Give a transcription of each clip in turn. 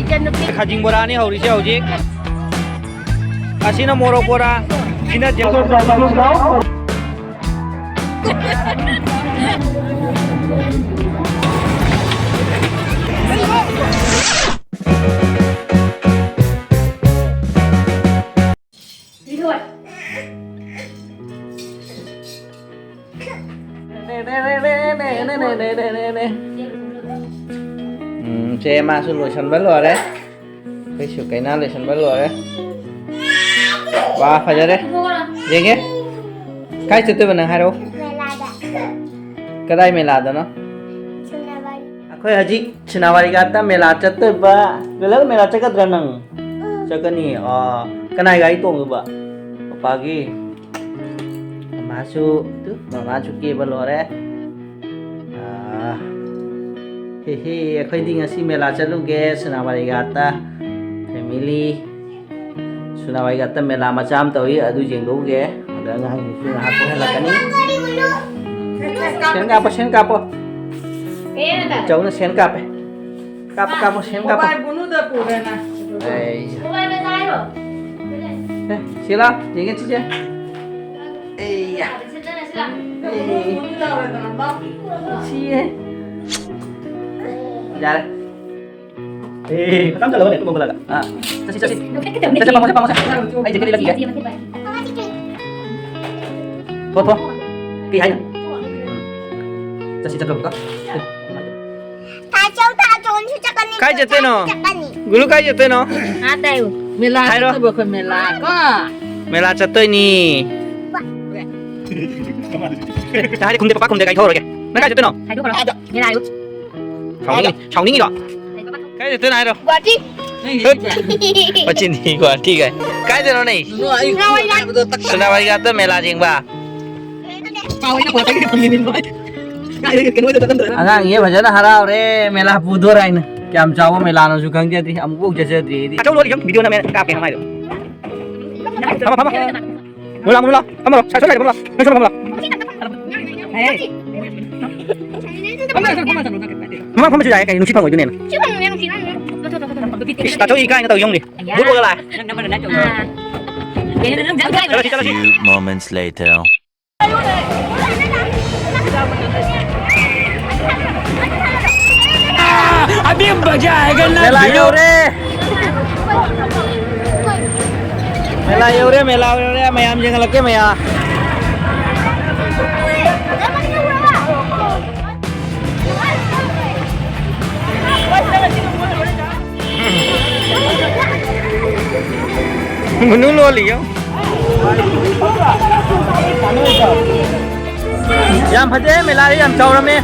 खाजिंग बोरा नि हौरि से हौजिक असिना मोरक बोरा सिना che mà sự lối sân bắn lửa đấy cái sự cái nào lối sân bắn lửa đấy và phải ra đấy gì nghe cái sự tôi vẫn hai đâu cái đây mình làm đó nó khơi hả chị Senawari kata mela cete ba belar mela cekat ganang cekat nih cái này gái tuồng rồi ba pagi masuk tuh masuk ke balo đấy hehe khơi đi ngasi mela chalu ge Senawari kata family Senawari kata mela macam tau ya adu jenggo ge ada ngai ni aku helakan ni sen apa cháu nó xén cặp ấy cặp một xén cặp đây xí lắm gì cái chứ ê ya xí ấy ra đây ê tắm cho lỡ để tôi buông lỡ à cho xin cho băng anh chỉ cái đi là gì vậy thôi kỳ hay cho xin cho lỡ có काय जेते न गुरु काय जेते न ada yo mela itu bukan mela kok मेला चतोय नी hari kumde papa kumde kai thoro ke na काय जेते न hai đứa con mela yo chóng ní đó cái जेते này rồi Wati bacin ni gua ठीक है काय जेनो नहीं Senawari kata Mela jing ba agang ye bhajana harau re mela pudor aina kyam chawo mela no su khang jati amku jase di achau lo dikam video na me kap ke hamai do pama mula pama sa sa pama sa pama pama chu jai kai nu chi phang ngoi du ne ta chau i kai na tau yong ni bu lo la Few moments later. अभी मजा आएगा ना मेला यो रे मेला यो रे ma'am जंग लगे मैया मनु लो लियो याम फजे मेला रे याम चौरा में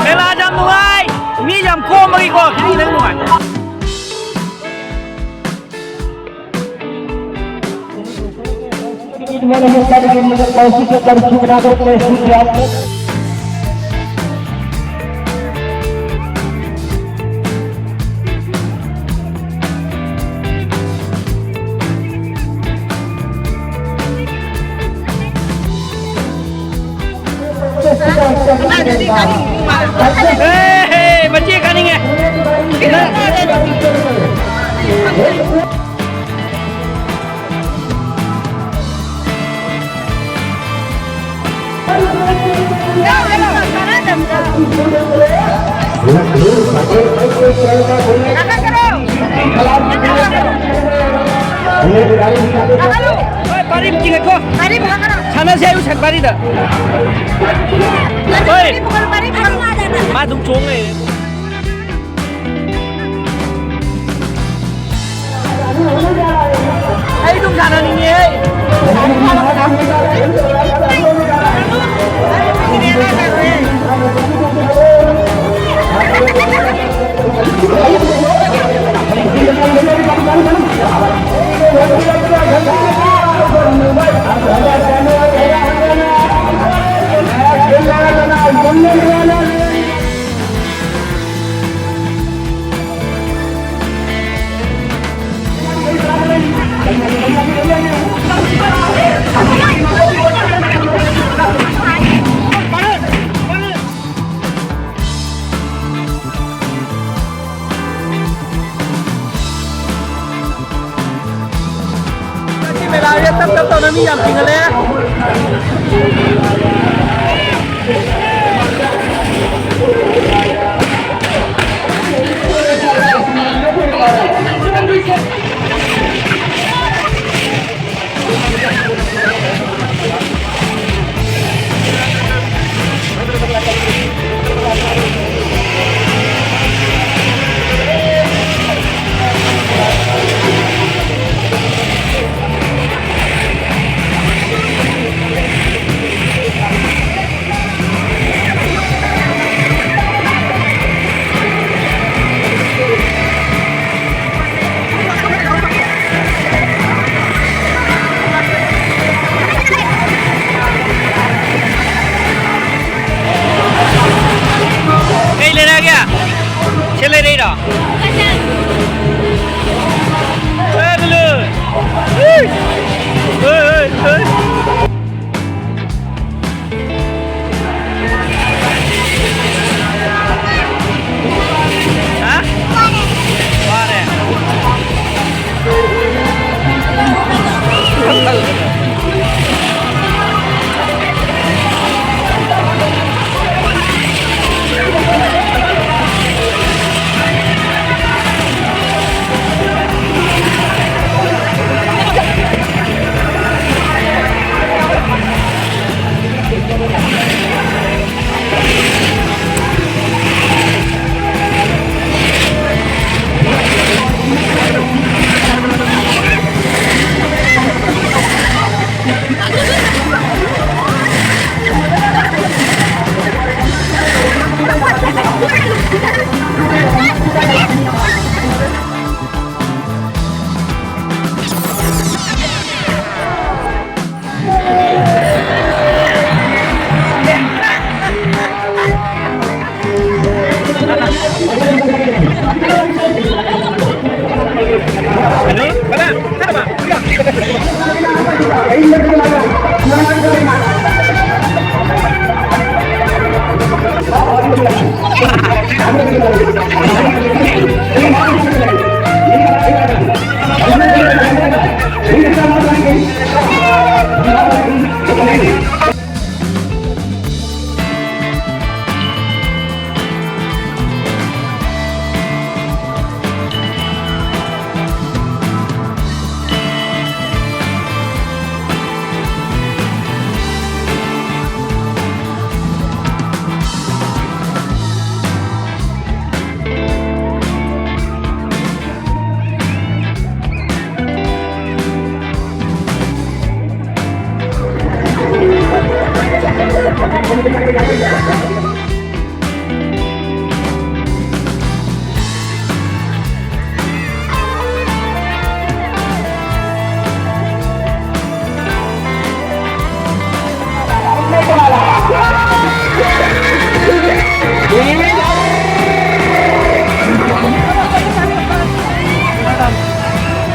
Mela jam nuai, mi jam ko magi ko kini nang nuai. Hei, macam kani nge. Parim tinggal ko. Parim sana saya usah pari dah. Oi, madung chung này. Hey, dung sana ni ni. Tao nó mi làm gì cái चले नहीं रहा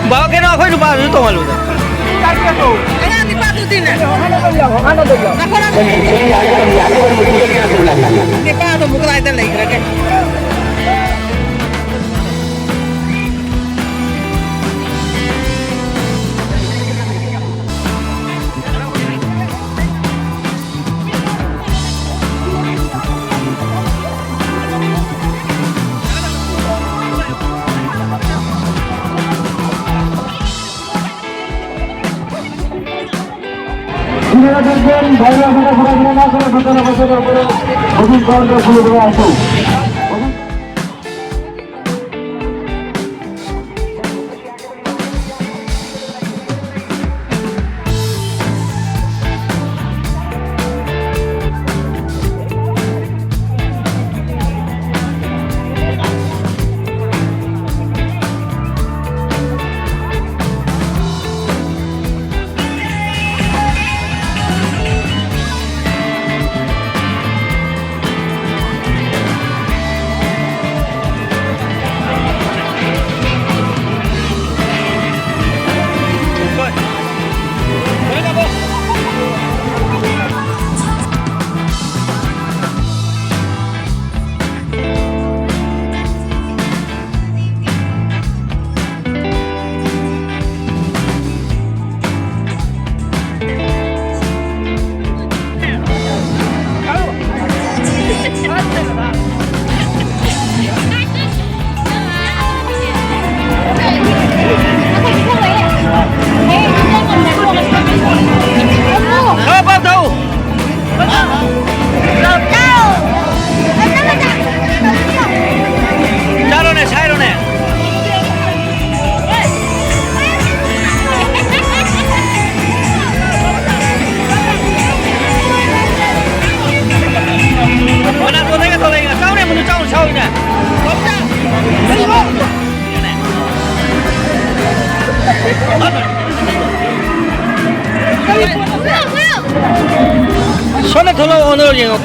Bawa ke nak kau lupa tu tahu malu tu. Ayan, di pa ito din eh. Di pa ito, buka tayo tayo lagi. 손에 들어 오늘 이거.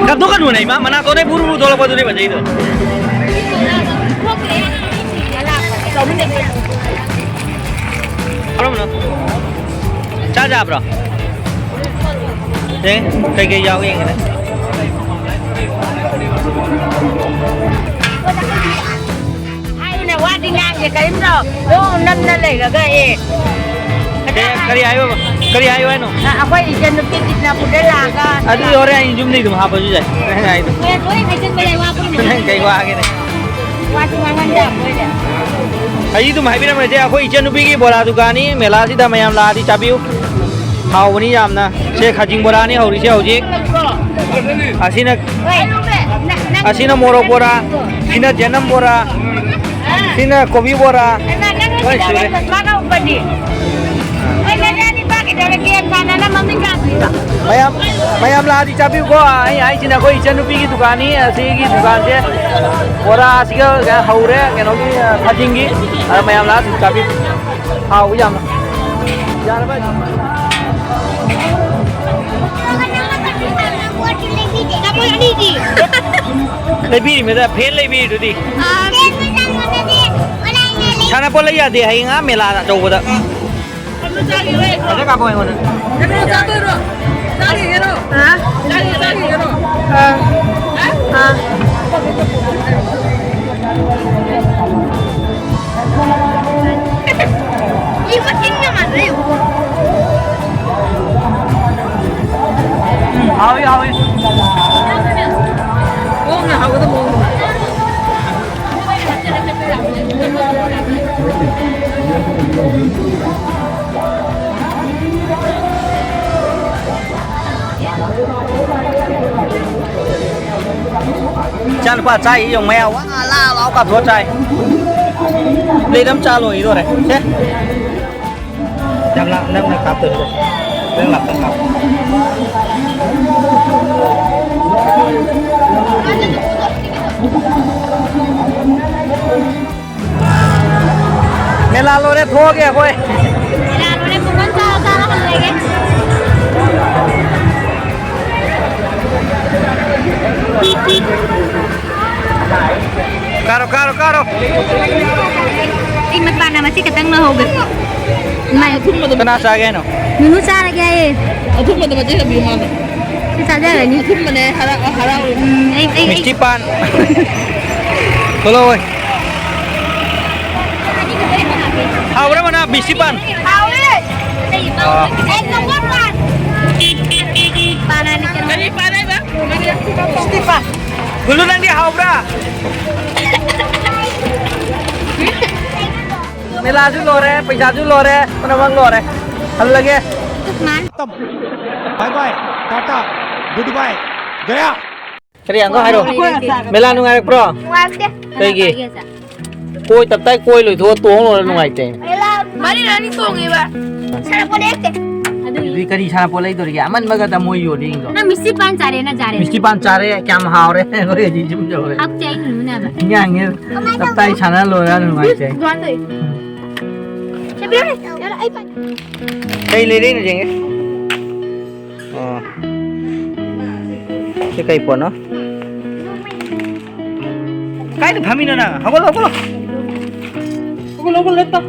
Kapto kan mana? Mana tu ni buru dolar pada ni macam itu. Apa mana? Caca bro. Ni, kayak jauh yang ni. Ayo nak wadi ngang je kalim bro. Oh, nan lagi ke? Kari ayo ano? Aku ikan tu kita nak pudar laga. Adi orang yang jumlah itu apa juga? Nah itu. Kau ini macam boleh wapun. Kayak wah gini. Wadi ngang dah boleh. Aji tu mahir mana je? Aku ikan tu pergi bola tu kan ni, melasi dah macam lari cabiu. Hau ni jam na. Saya kajing bola ni hau risih hau je. Asina morok bola, sina jenam bola, sina kopi bola. Mana upadi? Mana ni pakai Kita lagi sana na mami kasi ba. mayam ladi chabiu ko ai china ko ichen nupi ki dukan ni asigi dukan se bora asiga haure keno ki khajing gi mayam la chabiu hau jam yar ba Kamu ni di. lebi me da phen lebi du di chana pol lai ya de hai nga mela da chau da ada ka ko ai ngona Ibu tinggal mana yuk? hawi hawi chan pa chai yung mèo quá la lao cả thua chai lấy đấm cha lồi rồi này thế đâm lặng đâm là cặp từ rồi đâm lặng cặp mẹ la lồi đấy thua kìa coi Mela boleh bukan salah lagi. caro Ingat mana masih ketang na hoga. Mai kena sa cái nào minu sa lagi ay. Athum mata bache la biman. Si sa ja ni. Athum mane hara. Ai misti pan kalau ơi hao đó mà na misti pan Tahu ni. Kamu buat. Panas ni kan. Kali panai ba? misti pan dulu nanti hao bra मेला जो लो रहे पैसा जो लो रहे मनमंग लो रहे हल लगे Man. Bye bye tata goodbye गया cái điện có hai đồ Mela nung ai pro Muat dia. Kayak gini. koi tập tay koi lùi thua tuông rồi nung ai teng Mela. Mari nani songi ba. Sana boleh ke? di kari sana polai tu dia aman baga tamu yo ding do Na mesti pan cari na cari. misti pan chare kyam hao re koi ji jum jo re Aku cai ni na ba. nyang ye tập tay sana lo ra nung ai teng Tuan tu. Sebelum ni, ada iPad. cây lấy đấy là gì nghe cái cây của nó cái được thami nữa nè không có Ko leta.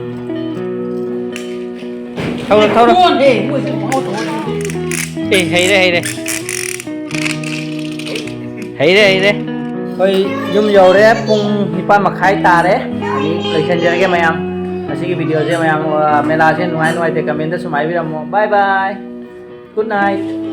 thâu được Con eh, mui se mo to. ê hay đây thôi zoom dầu đấy pung hipan mặc khai ta đấy lấy chân cái mày am cái video chứ mày am mela chứ nuai nuai thì comment đó số máy video bye bye good night